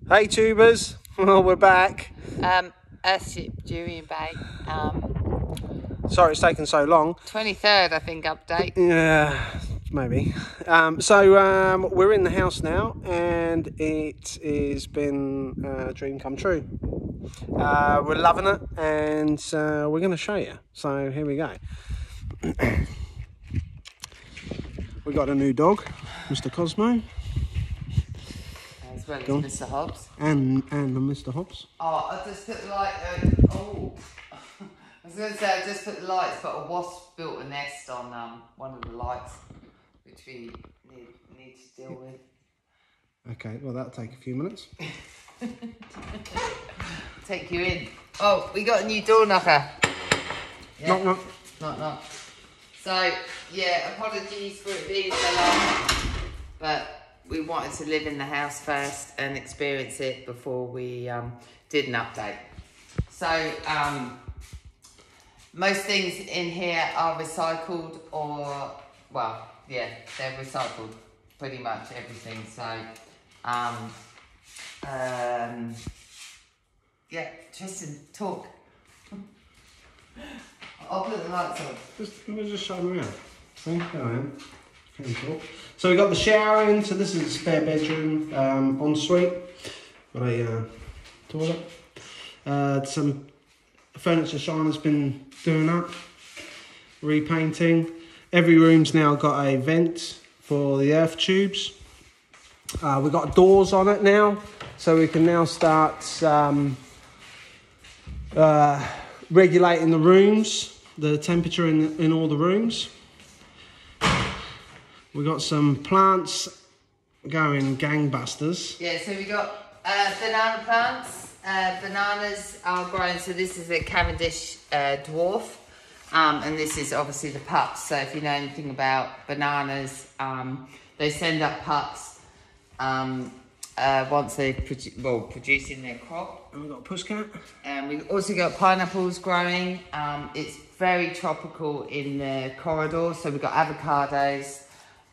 Hey tubers, well we're back. Earthship Jurien Bay. Sorry it's taken so long. 23rd, I think, update. Yeah, maybe. We're in the house now and it has been a dream come true. We're loving it and we're going to show you. So here we go. We got a new dog, Mr. Cosmo. As well as Mr. Hobbs. And Mr. Hobbs. Oh, I just put the light. I was going to say I just put the lights, but a wasp built a nest on one of the lights, which we need to deal with. Okay, well that'll take a few minutes. Take you in. Oh, we got a new door knocker. Yeah. Knock knock. Knock knock. So yeah, apologies for it being so long, but we wanted to live in the house first and experience it before we did an update. So most things in here are recycled or, well, yeah, they're recycled, pretty much everything. So, yeah, Tristan, talk. I'll put the lights on. Let me just show them around. See, there I am. Cool. So we got the shower in, so this is a spare bedroom, ensuite. Got a toilet. Some furniture Shana's been doing up, repainting. Every room's now got a vent for the earth tubes. We've got doors on it now, so we can now start regulating the rooms, the temperature in all the rooms. We got some plants going gangbusters. Yeah, so we got banana plants. Bananas are growing, so this is a Cavendish dwarf. And this is obviously the pups. So if you know anything about bananas, they send up pups once they're producing their crop. And we've got a pusscat. And we've also got pineapples growing. It's very tropical in the corridor. So we've got avocados.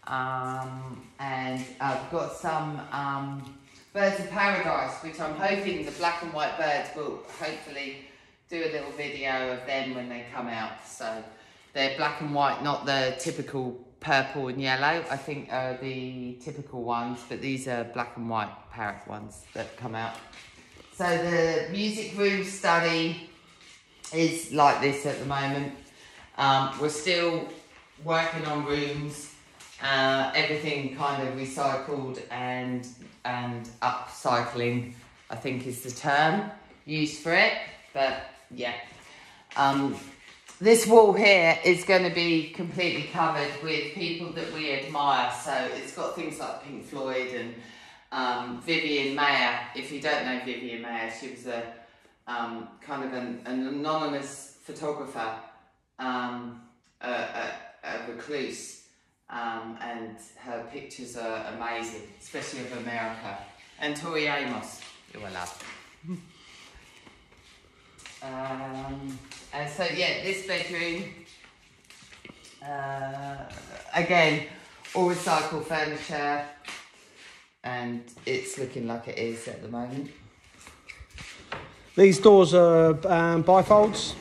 And I've got some birds of paradise, which I'm hoping the black and white birds will hopefully do a little video of them when they come out. So they're black and white, not the typical purple and yellow. I think are the typical ones, but these are black and white parrot ones that come out. So the music room study is like this at the moment. We're still working on rooms. Everything kind of recycled and upcycling, I think is the term used for it. But yeah, this wall here is going to be completely covered with people that we admire. So it's got things like Pink Floyd and Vivian Mayer. If you don't know Vivian Mayer, she was a kind of an anonymous photographer, a recluse. And her pictures are amazing, especially of America. And Tori Amos, who I love. And so, yeah, this bedroom, again, all recycled furniture, and it's looking like it is at the moment. These doors are bifolds.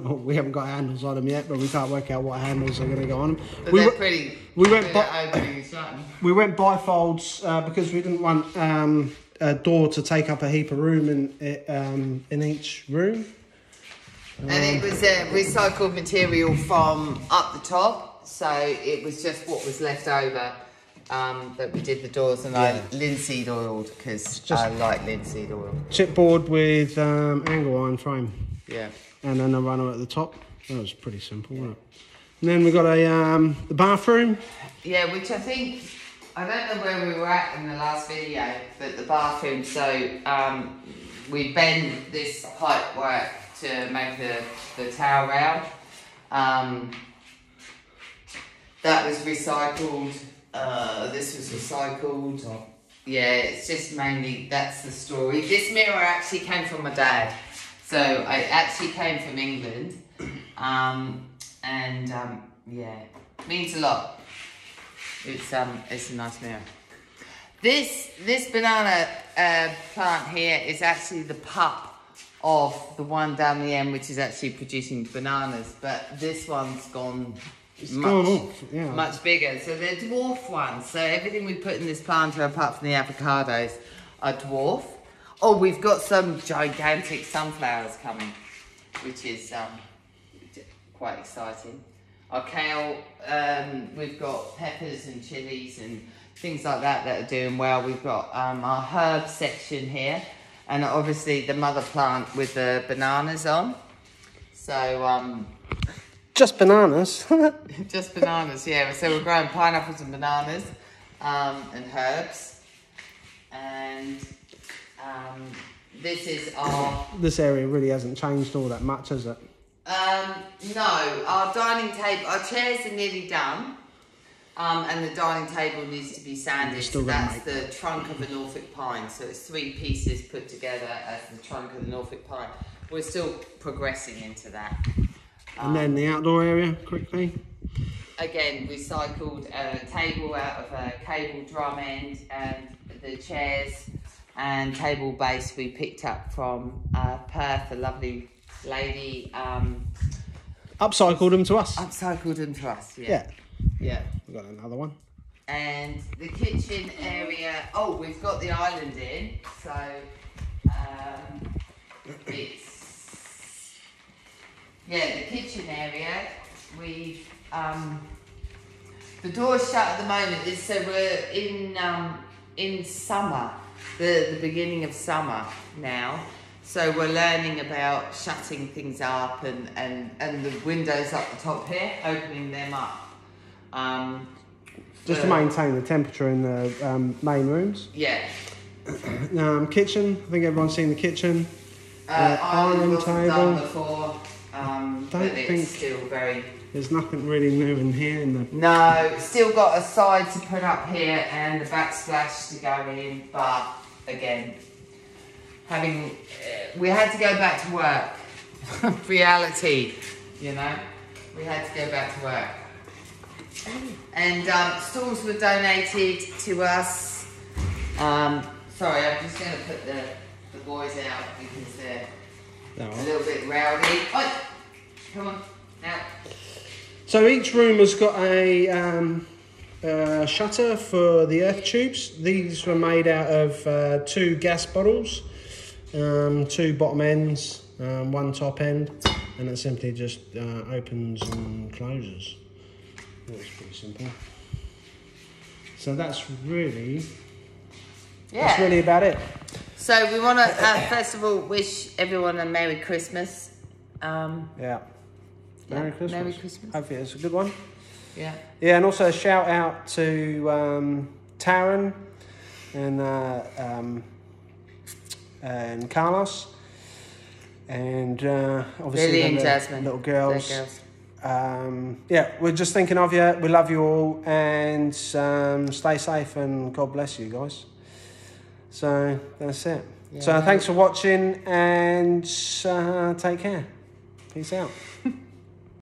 We haven't got handles on them yet, but we can't work out what handles are going to go on them. But they're pretty. We went bifolds because we didn't want a door to take up a heap of room in each room. And it was recycled material from up the top, so it was just what was left over that we did the doors, and I linseed oiled because I like linseed oil. Chipboard with angle iron frame. Yeah. And then a runner at the top. That was pretty simple, wasn't it? And then we got a the bathroom. Yeah, which I think, I don't know where we were at in the last video, but the bathroom. So we bend this pipe work to make the towel round. That was recycled. This was recycled. Yeah, it's just mainly, that's the story. This mirror actually came from my dad. So I actually came from England, yeah, means a lot. It's a nice mirror. This banana plant here is actually the pup of the one down the end, which is actually producing bananas. But this one's gone much bigger. So they're dwarf ones. So everything we put in this planter, apart from the avocados, are dwarf. Oh, we've got some gigantic sunflowers coming, which is quite exciting. Our kale, we've got peppers and chilies and things like that are doing well. We've got our herb section here, and obviously the mother plant with the bananas on. So just bananas. just bananas, yeah. So we're growing pineapples and bananas and herbs, and this is our. This area really hasn't changed all that much, has it? No, our dining table, our chairs are nearly done. And the dining table needs to be sanded. So that's the trunk of a Norfolk pine. So it's 3 pieces put together as the trunk of the Norfolk pine. We're still progressing into that. And then the outdoor area, quickly. Again, we cycled a table out of a cable drum end, and the chairs and table base we picked up from Perth, a lovely lady. Upcycled them to us. Upcycled them to us, Yeah. Yeah. We've got another one. And the kitchen area, oh, we've got the island in, so it's, yeah, the kitchen area, we've, the door's shut at the moment, so we're in summer, the beginning of summer now. So we're learning about shutting things up and the windows up the top here, opening them up. Just to maintain the temperature in the main rooms. Yeah. Kitchen, I think everyone's seen the kitchen. Island table. done before, but it's still very... There's nothing really new in here. No, still got a side to put up here and the backsplash to go in, but again, we had to go back to work. Reality, you know, we had to go back to work. And stools were donated to us. Sorry, I'm just going to put the boys out because they're a little bit rowdy. Oh, come on, now. So each room has got a shutter for the earth tubes. These were made out of 2 gas bottles, 2 bottom ends, 1 top end, and it simply just opens and closes. That's pretty simple. So that's really about it. So we want to first of all wish everyone a Merry Christmas. Merry Christmas. Merry Christmas. Hopefully it's a good one. Yeah. Yeah, and also a shout out to Taryn and Carlos and obviously Lily and Jasmine, little girls. Yeah, we're just thinking of you. We love you all, and stay safe and God bless you guys. So that's it. Yeah, so thanks for watching, and take care. Peace out.